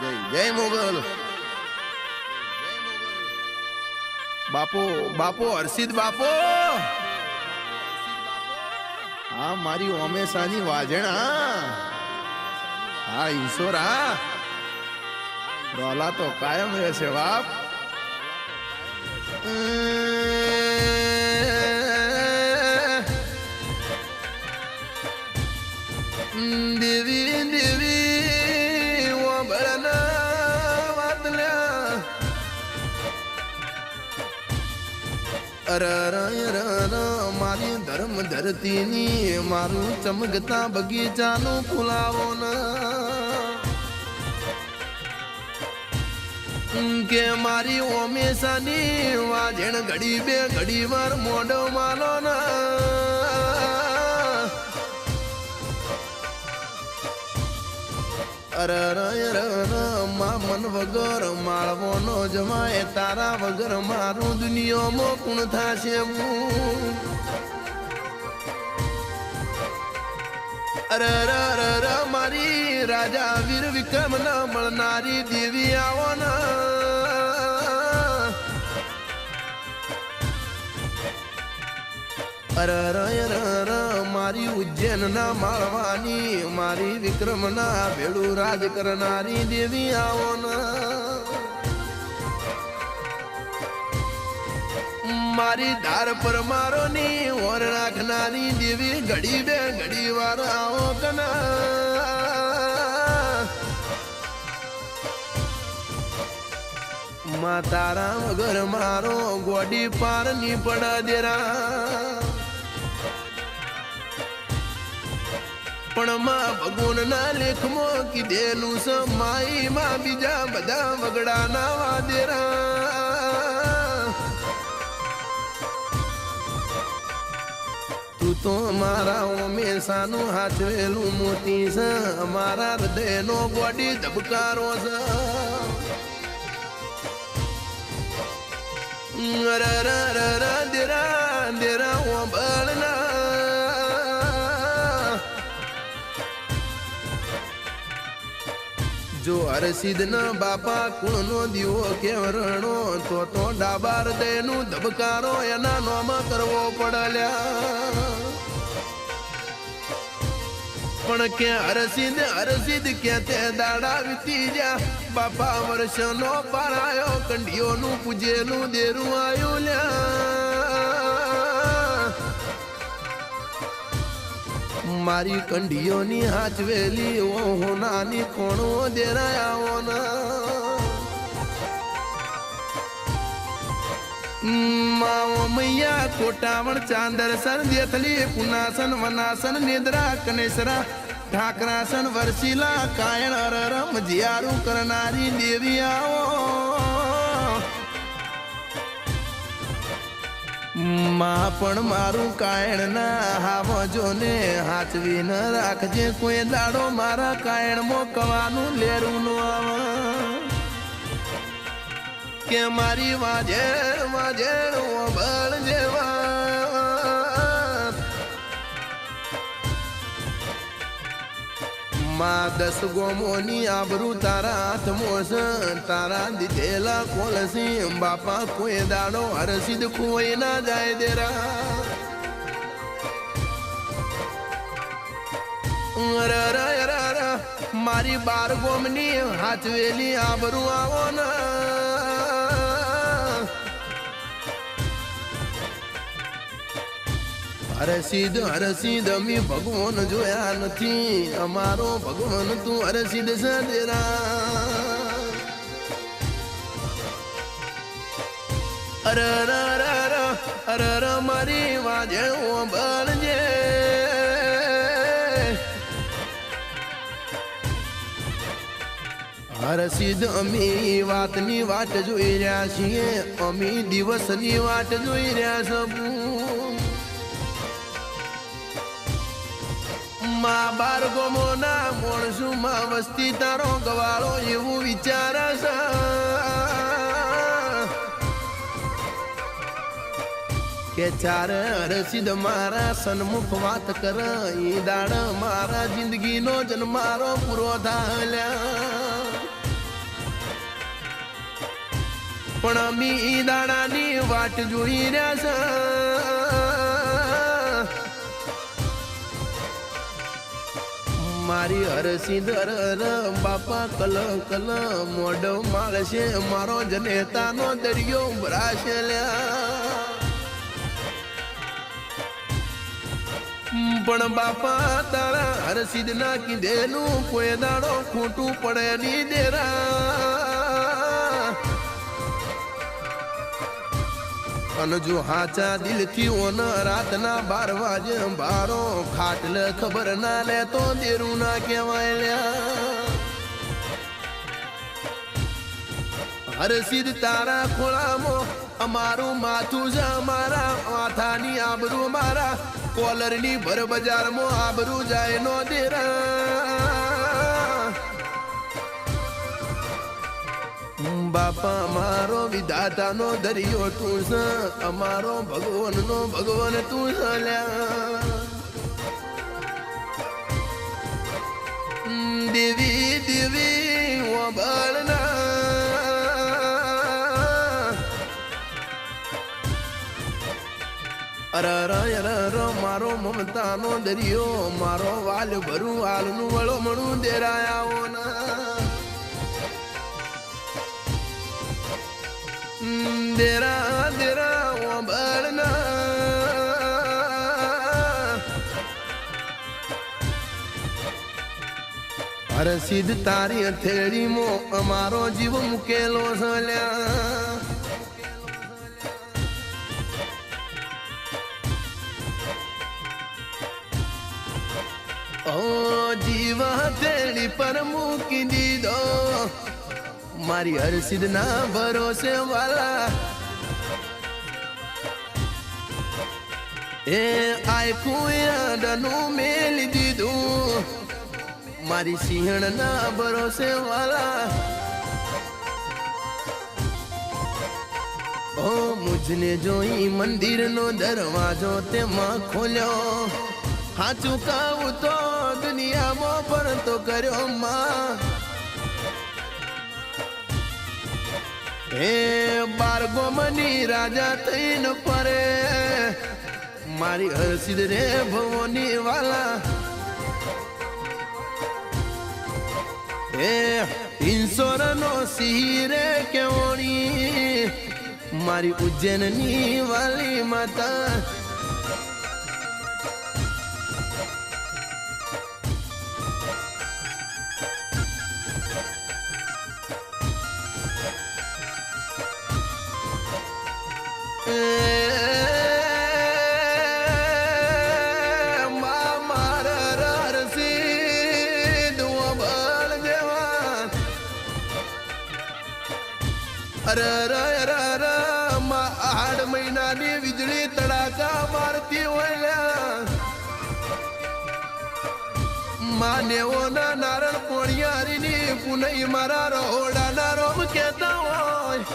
જય જય મોગલ. બાપો બાપો હર્ષિત બાપો. હા મારી ઓમેશાની વાજણા. હા ઈશ્વરા રોલા તો કાયમ રહેશે બાપ. દેવી દેવી ઓ બળના વાતલ્યા. મારી ધર્મ ધરતીની મારું ચમકતા બગીચાનું ફુલાવો કે મારી ઓમેશાની વાજણ ઘડી બે ઘડી વાર મોઢો માલો મન વગર માળવો નો જમાય તારા વગર મારું દુનિયામાં કોણ થાશે. મારી રાજા વીર વિક્રમ ના મળનારી દેવી આવો મારી ઉજ્જૈન ના માળવાની મારી વિક્રમ ના ભેળું રાજ કરનારી દેવી આવો મારી ધાર પર મારો ની ઓર રાખનારી દેવી ઘડી બે ઘડી વાર આવો કના તારા વગર મારો ગોડી પાર ની પડા દેરા. પણ માં ભગવાન ના લેખમાં કીધેલું સમાઈ માં બીજા બધા વગડા ના વાદેરા. તું તો અમારા ઓમેશાનું હાથવેલું મોતી છે અમારા હૃદય નો ગોડી ધબકારો છે. દેરા દેરા ઓ બળના જો હરસિદ ના બાપા કુળ નો દીવો કેવરણો તો ડાબા હૃદય નું ધબકારો એના નોમાં કરવો પડલ્યા. પણ કે હરસિદ હરસિદ કે તે દાડા વીતી જા બાપા વર્ષ નો પારાયો કંઢીઓ નું પૂજેલું દેરું આવ્યું લ્યા. મારી કંઢીઓની હાચવેલી ઓહો નાની કોણો દેરાયા માવો મૈયા કોટાવણ ચાંદર સર દેથલી પુનાસન વનાસન નિદ્રા કનેસરા ઠાકરાસન વરસીલા કાયણ અરરમ જીયારું કરનારી દેવી આવો. માં પણ મારું કાયણ ના હાવજો ને હાચવી ન રાખજે કોઈ દાડો મારા કાયણ મો કવાનું લેરું નો આવા. કે મારી વાજેણ વાજેણ બળ જેવા માં 10 ગોમોની આબરૂ તારા હાથમાં છે તારા દીધેલા કોલસી બાપા કોઈ દાડો હરસિદ કોઈ ના જાય દેરા. મારી 12 ગોમની હાચવેલી આબરૂ આવો હરસિદ હરસિદ અમે ભગવાન જોયા નથી અમારો ભગવાન તું હરસિદ સદેરા. અરર મારી વાજણો બળજે હરસિદ અમી વાતની વાટ જોઈ રહ્યા છીએ અમી દિવસની વાટ જોઈ રહ્યા સબુ. માં 12 ગોમો ના મોણસું માં વસ્તી તારો ગવાળો એવું વિચારે છે. કે ચારે હરસિદ મારા સન્મુખ વાત કર ઈ દાડ મારા જિંદગીનો જન્મારો પૂરો થાય. પણ અમી દાડાની વાટ જોઈ રહ્યા છે. મારી હરસિંદર બાપા કલ કલ મોઢ માળશે મારો જનેતાનો દરિયો ભરાશે લ્યા. પણ બાપા તારા હરસિદ ના કીધેલું કોઈ દાડો ખોટું પડે ની દેરા. અને જો હાચા દિલથી ઓન રાતના 12 વાગે બારો ખાટલે ખબર ના લે તો દેરું ના કહેવાય લ્યા. હરસિદ તારા ખોળામાં અમારું માથું છે, અમારા માથાની આબરૂ મારા કોલરની ભર બજારમાં આબરૂ જાય નો દેરા. બાપા મારો વિધાતાનો દરિયો તું છે, અમારો ભગવાનનો ભગવાન તું છે લ્યા. દેવી દેવી ઓબળના અરર મારો મમતાનો દરિયો મારો વાલ ભરું હાલનું વળો મણું દેરાયાઓ ના. દેરા દેરા ઓબળના હરસિદ તારી હથેળીમાં અમારો જીવ મૂકેલો છે લ્યા. જીવ હથેળી પર મૂકી દીધો મારી હરસિદ ના ભરોસે વાલા. એ આયકું મેલી દીધું મારી સિંહણ ના ભરોસે વાલા. ઓ મુજને જોઈ મંદિરનો દરવાજો તેમાં ખોલ્યો. હાચું કહું તો દુનિયામાં પણ તો કર્યો માં. એ 12 ગોમની રાજા થઈને પરે મારી હરસિદ રે ભવોની વાલા. એ ઈશ્વરનો સિંહ રે કેવણી મારી ઉજ્જૈનની વાલી માતા. આડ મહિનાની વીજળી તડાકા મારતી હોય માનેવોના નારણ પોણિયારીની પુનઈ મારા રહોડાના રોમ કહેતા હોય.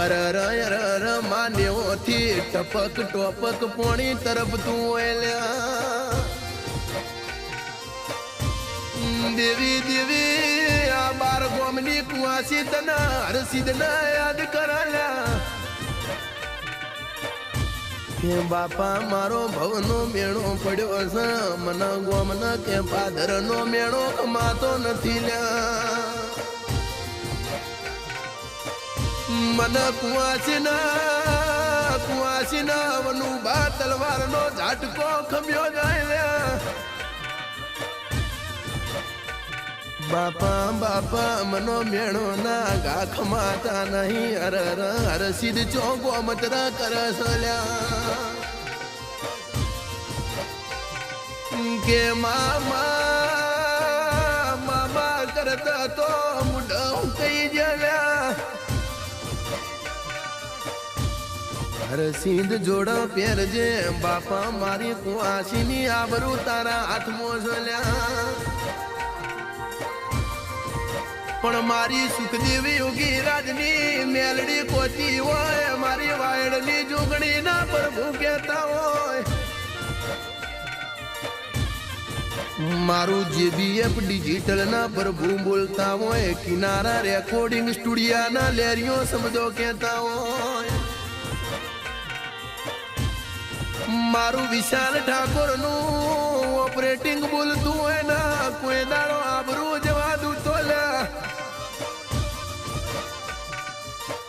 અરર માનેવોથી ટપક ટોપક પોણી તરફ તું હોય લ્યા. દેવી દેવી આ 12 ગોમની કુવાસી તને હરસિદ ના યાદ કરાલ્યા. કે બાપા મારો ભવનો મેળો પડ્યો છે, મને ગોમના કે પાદરનો મેળો કમાતો નથી લ્યા. મને કુવાસી ના વનું બા તલવારનો ઝાટકો ખમ્યો જાય લ્યા. બાપા બાપા મનો મેળો ના ગા ખમાતા નહીં. અરર હરસિદ ચોગો મતરા કરસલ્યા. કે મામા કરતા તો મુઢા કઈ જલ્યા. હરસિદ જોડા પહેરજે બાપા મારી કુવાસીની આબરૂ તારા હાથમાં ઝલ્યા. પણ મારી સુખદેવી યોગી રાજની મેલડી કોતી હોય મારી વાયડની જોગણી ના પ્રભુ કહેતા હોય. મારું JBF ડિજિટલ ના પ્રભુ બોલતા હોય, કિનારા રેકોર્ડિંગ સ્ટુડિયા ના લેરિયો સમજો કહેતા હોય, મારું વિશાલ ઠાકોર નું ઓપરેટિંગ બોલતું હોય ના કોઈ દાડો આબરૂ જવા દૂતો લ્યા.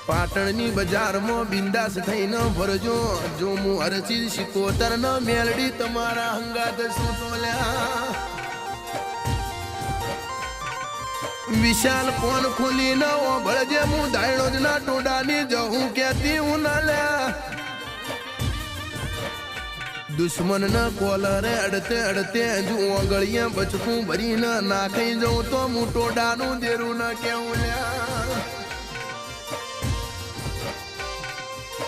પાટણની બજારમાં બિંદાસ થઈને ભરજો, જો હું અરસી શિકોતર ન મેલડી તમારા હંગાત શું તોલ્યા. વિશાલ ફોન ખોલી ન ભળજે, હું દાયણો જ ના ટોડાની જહું કેતી હું ના લ્યા. દુશ્મન ન કોલરે અડતે અડતે જુઓ ગળીએ બચકું ભરીને નાખી જઉં તો હું ટોડાનું દેરું ન કેવું લ્યા.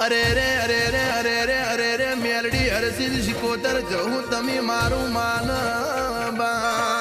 અરે રે અરે રે અરે રે અરે રે મેલડી હરસિદ શિકોતર જવું તમે મારું માન બા.